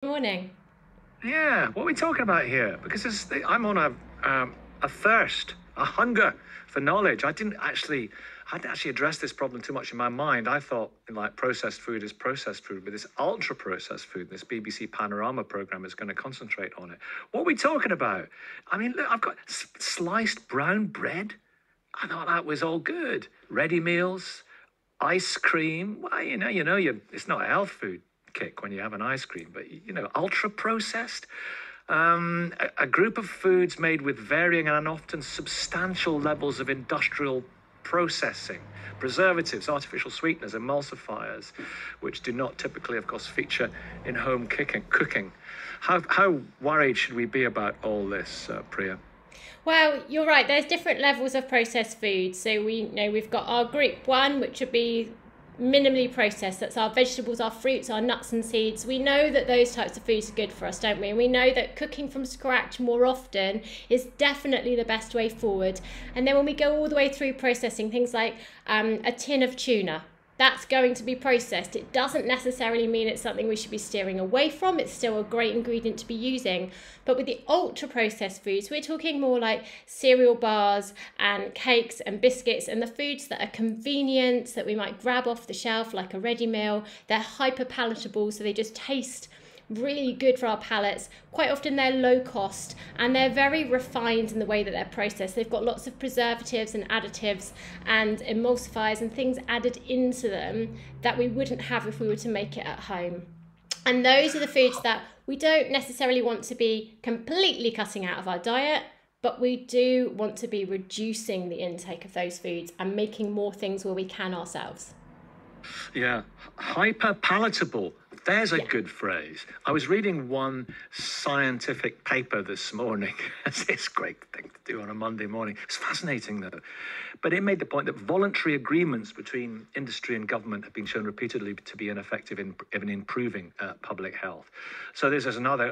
Morning. Yeah, what are we talking about here? Because I'm on a thirst, a hunger for knowledge. I hadn't actually addressed this problem too much in my mind. I thought like processed food is processed food, but this ultra processed food, this BBC Panorama program is going to concentrate on it. What are we talking about? I mean, look, I've got sliced brown bread. I thought that was all good. Ready meals, ice cream. Well, it's not a health food kick when you have an ice cream, but ultra processed. A group of foods made with varying and often substantial levels of industrial processing, preservatives, artificial sweeteners, emulsifiers, which do not typically, of course, feature in home cooking. How worried should we be about all this, Priya? Well, you're right. There's different levels of processed food. So we know we've got our group one, which would be minimally processed. That's our vegetables, our fruits, our nuts and seeds. We know that those types of foods are good for us, don't we? And we know that cooking from scratch more often is definitely the best way forward. And then when we go all the way through processing things like a tin of tuna, that's going to be processed. It doesn't necessarily mean it's something we should be steering away from. It's still a great ingredient to be using. But with the ultra processed foods, we're talking more like cereal bars and cakes and biscuits and the foods that are convenient, that we might grab off the shelf like a ready meal. They're hyper palatable, so they just taste really good for our palates. Quite often they're low cost and they're very refined in the way that they're processed. They've got lots of preservatives and additives and emulsifiers and things added into them that we wouldn't have if we were to make it at home. And those are the foods that we don't necessarily want to be completely cutting out of our diet, but we do want to be reducing the intake of those foods and making more things where we can ourselves. Yeah, hyper palatable. There's a Yeah. good phrase. I was reading one scientific paper this morning. It's a great thing to do on a Monday morning. It's fascinating, though. But it made the point that voluntary agreements between industry and government have been shown repeatedly to be ineffective in improving public health. So this is another